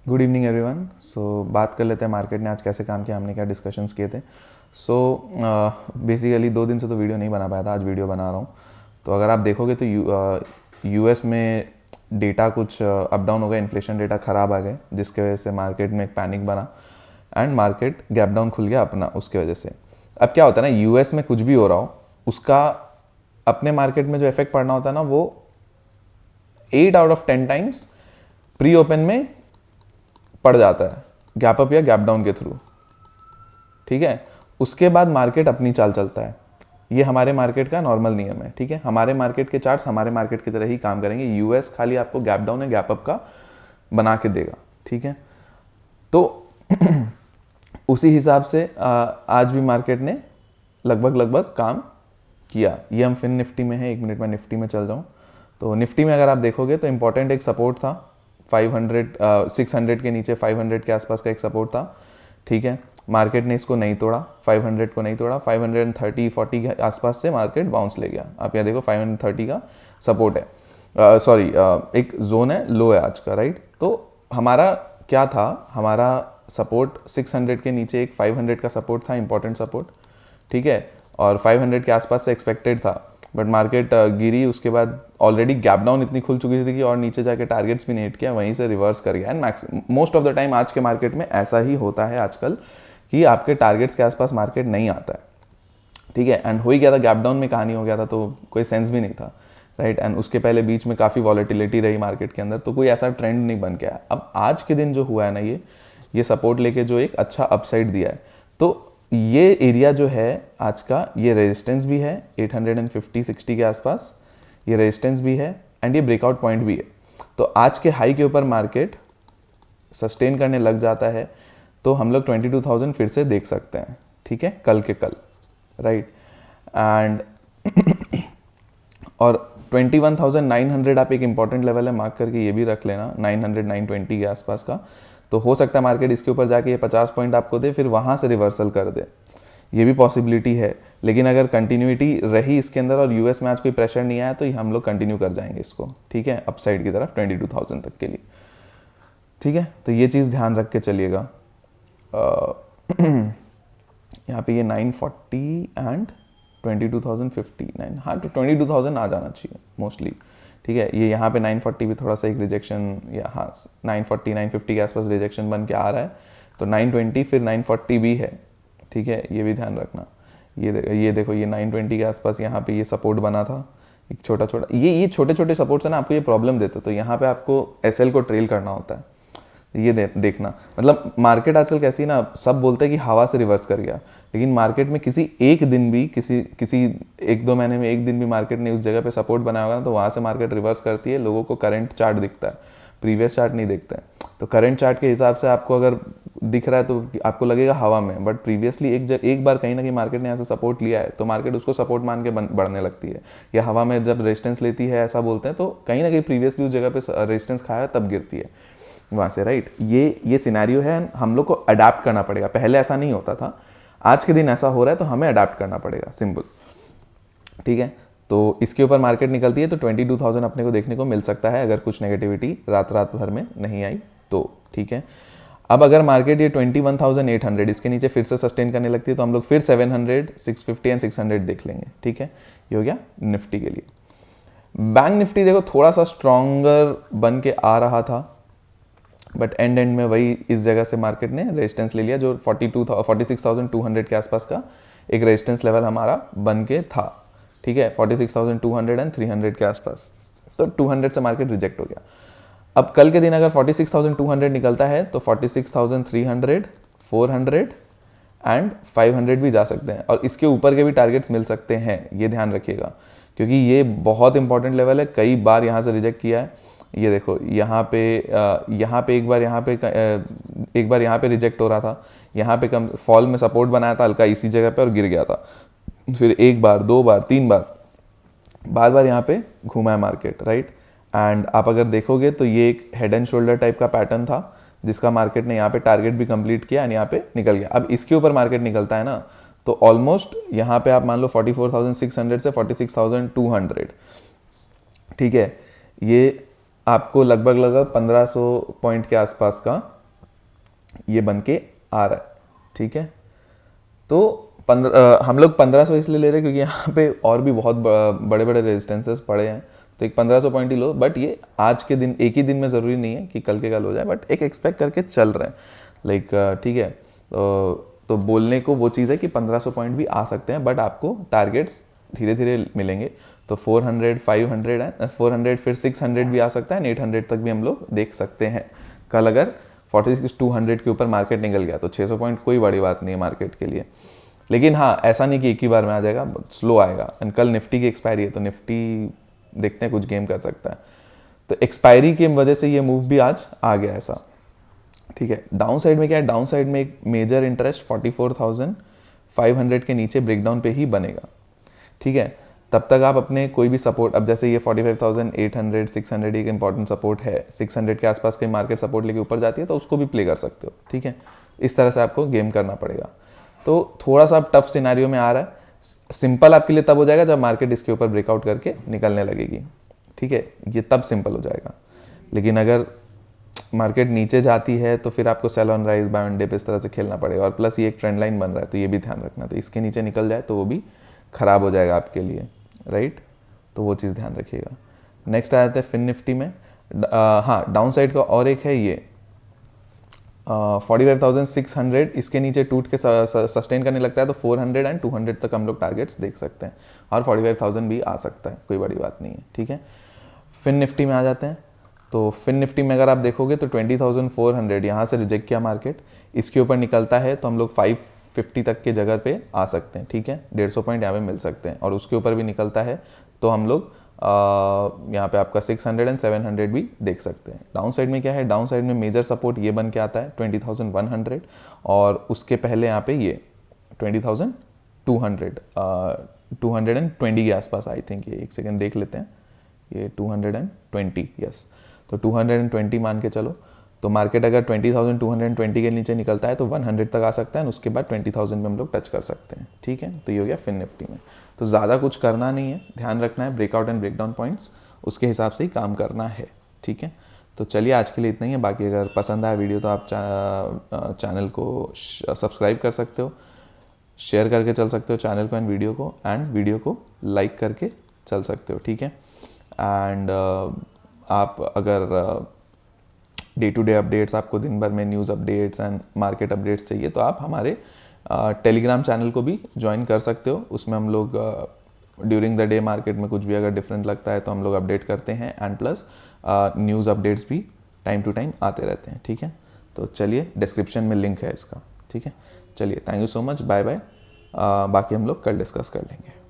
Good evening everyone. सो बात कर लेते हैं मार्केट ने आज कैसे काम किया, हमने क्या डिस्कशंस किए थे। सो बेसिकली 2 दिन से तो वीडियो नहीं बना पाया था, आज वीडियो बना रहा हूँ। तो अगर आप देखोगे तो यूएस में डेटा कुछ अप डाउन हो गया, इन्फ्लेशन डेटा ख़राब आ गए, जिसके वजह से मार्केट में एक पैनिक बना एंड मार्केट गैप डाउन खुल गया अपना उसके वजह से। अब क्या होता है ना, यूएस में कुछ भी हो रहा हो उसका अपने मार्केट में जो इफेक्ट पड़ना होता है ना, वो 8 out of 10 times pre open में पड़ जाता है, गैप अप या गैप डाउन के थ्रू। ठीक है, उसके बाद मार्केट अपनी चाल चलता है। ये हमारे मार्केट का नॉर्मल नियम है। ठीक है, हमारे मार्केट के चार्ट्स हमारे मार्केट की तरह ही काम करेंगे। यूएस खाली आपको गैप डाउन या गैप अप का बना के देगा। ठीक है, तो उसी हिसाब से आज भी मार्केट ने लगभग काम किया। ये हम फिर निफ्टी में है, 1 मिनट में निफ्टी में चल जाऊँ तो निफ्टी में अगर आप देखोगे तो इंपॉर्टेंट एक सपोर्ट था 600 के नीचे, 500 के आसपास का एक सपोर्ट था। ठीक है, मार्केट ने इसको नहीं तोड़ा, 500 को नहीं तोड़ा, 530-40 के आसपास से मार्केट बाउंस ले गया। आप यहाँ देखो 530 का सपोर्ट है, सॉरी एक जोन है, लो है आज का, राइट। तो हमारा क्या था, हमारा सपोर्ट 600 के नीचे एक 500 का सपोर्ट था, इंपॉर्टेंट सपोर्ट। ठीक है, और 500 के आसपास से एक्सपेक्टेड था, बट मार्केट गिरी। उसके बाद ऑलरेडी गैप डाउन इतनी खुल चुकी थी कि और नीचे जाके टारगेट्स भी नहीं हिट किया, वहीं से रिवर्स कर गया। And most of the time आज के मार्केट में ऐसा ही होता है आजकल कि आपके टारगेट्स के आसपास मार्केट नहीं आता है। ठीक है, एंड हो ही गया था, गैप डाउन में कहानी हो गया था, तो कोई सेंस भी नहीं था, राइट। एंड उसके पहले बीच में काफ़ी वॉलेटिलिटी रही मार्केट के अंदर, तो कोई ऐसा ट्रेंड नहीं बन गया। अब आज के दिन जो हुआ है ना, ये सपोर्ट लेके जो एक अच्छा अपसाइड दिया है, तो ये एरिया जो है आज का, ये रेजिस्टेंस भी है 850-60 के आसपास, ये रेजिस्टेंस भी है एंड ये ब्रेकआउट पॉइंट भी है। तो आज के हाई के ऊपर मार्केट सस्टेन करने लग जाता है तो हम लोग 22,000 फिर से देख सकते हैं। ठीक है, कल के कल, राइट। एंड और 21,900 आप एक इंपॉर्टेंट लेवल है, मार्क करके ये भी रख लेना, 900-920 के आसपास का। तो हो सकता है मार्केट इसके ऊपर जाके ये 50 पॉइंट आपको दे, फिर वहाँ से रिवर्सल कर दे, ये भी पॉसिबिलिटी है। लेकिन अगर कंटिन्यूटी रही इसके अंदर और यूएस में आज कोई प्रेशर नहीं आया तो हम लोग कंटिन्यू कर जाएंगे इसको। ठीक है, अपसाइड की तरफ 22,000 तक के लिए। ठीक है, तो ये चीज़ ध्यान रख के चलिएगा। यहाँ पे ये 940 एंड 22,059, हाँ तो 22,000 आ जाना चाहिए मोस्टली। ठीक है, ये यहाँ पे 940 भी थोड़ा सा एक रिजेक्शन, या हाँ 940-950 के आसपास रिजेक्शन बन के आ रहा है, तो 920 फिर 940 भी है। ठीक है, ये भी ध्यान रखना। ये देखो ये 920 के आसपास यहाँ पे ये सपोर्ट बना था, एक छोटा छोटा, ये छोटे छोटे सपोर्ट्स है ना, आपको ये प्रॉब्लम देते, तो यहाँ पे आपको एसएल को ट्रेल करना होता है। ये देखना, मतलब मार्केट आजकल कैसी ना, सब बोलते हैं कि हवा से रिवर्स कर गया, लेकिन मार्केट में किसी एक दिन भी, किसी 1-2 महीने में एक दिन भी मार्केट ने उस जगह पे सपोर्ट बनाया होगा ना, तो वहाँ से मार्केट रिवर्स करती है। लोगों को करंट चार्ट दिखता है, प्रीवियस चार्ट नहीं दिखता है। तो करंट चार्ट के हिसाब से आपको अगर दिख रहा है तो आपको लगेगा हवा में, बट प्रीवियसली एक बार कहीं ना कहीं मार्केट ने यहाँ से सपोर्ट लिया है तो मार्केट उसको सपोर्ट मान के बढ़ने लगती है। या हवा में जब रेजिस्टेंस लेती है, ऐसा बोलते हैं, तो कहीं ना कहीं प्रीवियसली उस जगह पे रेजिस्टेंस खाया तब गिरती है वहाँ से, राइट। ये सिनेरियो है, हम लोग को अडाप्ट करना पड़ेगा। पहले ऐसा नहीं होता था, आज के दिन ऐसा हो रहा है, तो हमें अडाप्ट करना पड़ेगा, सिंपल। ठीक है, तो इसके ऊपर मार्केट निकलती है तो 22,000 अपने को देखने को मिल सकता है, अगर कुछ नेगेटिविटी रात भर में नहीं आई तो। ठीक है, अब अगर मार्केट ये 21,800 इसके नीचे फिर से सस्टेन करने लगती है तो हम लोग फिर 700, 650 एंड 600 देख लेंगे। ठीक है, ये हो गया निफ्टी के लिए। बैंक निफ्टी देखो थोड़ा सा स्ट्रॉन्गर बन के आ रहा था, बट एंड में वही इस जगह से मार्केट ने रेजिस्टेंस ले लिया, जो 46,200 के आसपास का एक रेजिस्टेंस लेवल हमारा बन के था। ठीक है, 46,200 एंड 300 के आसपास, तो 200 से मार्केट रिजेक्ट हो गया। अब कल के दिन अगर 46,200 निकलता है तो 46,300, 400 एंड 500 भी जा सकते हैं, और इसके ऊपर के भी टारगेट्स मिल सकते हैं, ये ध्यान रखिएगा, क्योंकि ये बहुत इंपॉर्टेंट लेवल है। कई बार यहाँ से रिजेक्ट किया है, ये देखो यहाँ पे एक बार यहाँ पे रिजेक्ट हो रहा था, यहाँ पे कम फॉल में सपोर्ट बनाया था हल्का इसी जगह पे और गिर गया था, फिर 1 बार 2 बार 3 बार यहाँ पे घूमा है मार्केट, राइट। एंड आप अगर देखोगे तो ये एक हेड एंड शोल्डर टाइप का पैटर्न था, जिसका मार्केट ने यहाँ पे टारगेट भी कंप्लीट किया एंड यहाँ पे निकल गया। अब इसके ऊपर मार्केट निकलता है ना, तो ऑलमोस्ट यहाँ पे आप मान लो 44,600 से 46,200। ठीक है, ये आपको लगभग 1500 पॉइंट के आसपास का ये बन के आ रहा है, ठीक है। तो हम लोग 1500 इसलिए ले रहे हैं क्योंकि यहाँ पे और भी बहुत बड़े बड़े रेजिस्टेंसेस पड़े हैं, तो एक 1500 पॉइंट ही लो, बट ये आज के दिन एक ही दिन में ज़रूरी नहीं है कि कल के कल हो जाए, बट एक एक्सपेक्ट करके चल रहे हैं, लाइक ठीक है। तो बोलने को वो चीज़ है कि 1500 पॉइंट भी आ सकते हैं, बट आपको टारगेट्स धीरे धीरे मिलेंगे। तो 400, 500 है, 400 फिर 600 भी आ सकता है, 800 तक भी हम लोग देख सकते हैं। कल अगर 46-200 के ऊपर मार्केट निकल गया तो 600 पॉइंट कोई बड़ी बात नहीं है मार्केट के लिए। लेकिन हाँ, ऐसा नहीं कि एक ही बार में आ जाएगा, स्लो आएगा। एंड कल निफ्टी की एक्सपायरी है, तो निफ्टी देखते हैं कुछ गेम कर सकता है। तो एक्सपायरी की वजह से ये मूव भी आज आ गया ऐसा, ठीक है। डाउन साइड में क्या है, डाउन साइड में एक मेजर इंटरेस्ट 44,500 के नीचे ब्रेकडाउन पे ही बनेगा, ठीक है। तब तक आप अपने कोई भी सपोर्ट, अब जैसे ये 45,800, 600 एक इंपॉर्टेंट सपोर्ट है, 600 के आसपास कहीं मार्केट सपोर्ट लेके ऊपर जाती है तो उसको भी प्ले कर सकते हो, ठीक है। इस तरह से आपको गेम करना पड़ेगा। तो थोड़ा सा टफ सिनेरियो में आ रहा है। सिंपल आपके लिए तब हो जाएगा जब मार्केट इसके ऊपर ब्रेकआउट करके निकलने लगेगी, ठीक है, ये तब सिंपल हो जाएगा। लेकिन अगर मार्केट नीचे जाती है तो फिर आपको sell on rise, buy on dip इस तरह से खेलना पड़ेगा। और प्लस ये एक ट्रेंड लाइन बन रहा है, तो ये भी ध्यान रखना। तो इसके नीचे निकल जाए तो वो भी खराब हो जाएगा आपके लिए, राइट। तो वो चीज़ ध्यान रखिएगा। नेक्स्ट आ जाता है फिन निफ्टी में। हाँ, डाउन साइड का और एक है ये 45,600, इसके नीचे टूट के सस्टेन करने लगता है तो 400 एंड 200 तक हम लोग टारगेट्स देख सकते हैं, और 45,000 भी आ सकता है, कोई बड़ी बात नहीं है, ठीक है। फिन निफ्टी में आ जाते हैं। तो फिन निफ्टी में अगर आप देखोगे तो 20,400 यहाँ से रिजेक्ट किया मार्केट, इसके ऊपर निकलता है तो हम लोग 550 तक के जगह पे आ सकते हैं, ठीक है। 150 पॉइंट यहाँ पे मिल सकते हैं, और उसके ऊपर भी निकलता है तो हम लोग यहाँ पे आपका 600 एंड 700 भी देख सकते हैं। डाउन साइड में क्या है, डाउन साइड में मेजर सपोर्ट ये बन के आता है 20,100, और उसके पहले यहाँ पे ये 20,200, 220 के आसपास आई थिंक। ये एक सेकेंड देख लेते हैं, ये 220, यस। तो 220 मान के चलो, तो मार्केट अगर 20,220 के नीचे निकलता है तो 100 तक आ सकता है, और उसके बाद 20,000 में हम लोग टच कर सकते हैं, ठीक है। तो ये हो गया फिन निफ्टी में। तो ज़्यादा कुछ करना नहीं है, ध्यान रखना है ब्रेकआउट एंड ब्रेकडाउन पॉइंट्स, उसके हिसाब से ही काम करना है, ठीक है। तो चलिए आज के लिए इतना ही है। बाकी अगर पसंद आया वीडियो तो आप चैनल को सब्सक्राइब कर सकते हो, शेयर करके चल सकते हो चैनल को एंड वीडियो को लाइक करके चल सकते हो, ठीक है। एंड आप अगर डे टू डे अपडेट्स, आपको दिन भर में news updates and market updates चाहिए तो आप हमारे टेलीग्राम चैनल को भी ज्वाइन कर सकते हो। उसमें हम लोग ड्यूरिंग द डे मार्केट में कुछ भी अगर डिफरेंट लगता है तो हम लोग अपडेट करते हैं, एंड प्लस न्यूज़ अपडेट्स भी टाइम टू टाइम आते रहते हैं, ठीक है। तो चलिए, डिस्क्रिप्शन में लिंक है इसका, ठीक है। चलिए, thank you so much, bye bye. बाकी हम लोग कल डिस्कस कर लेंगे।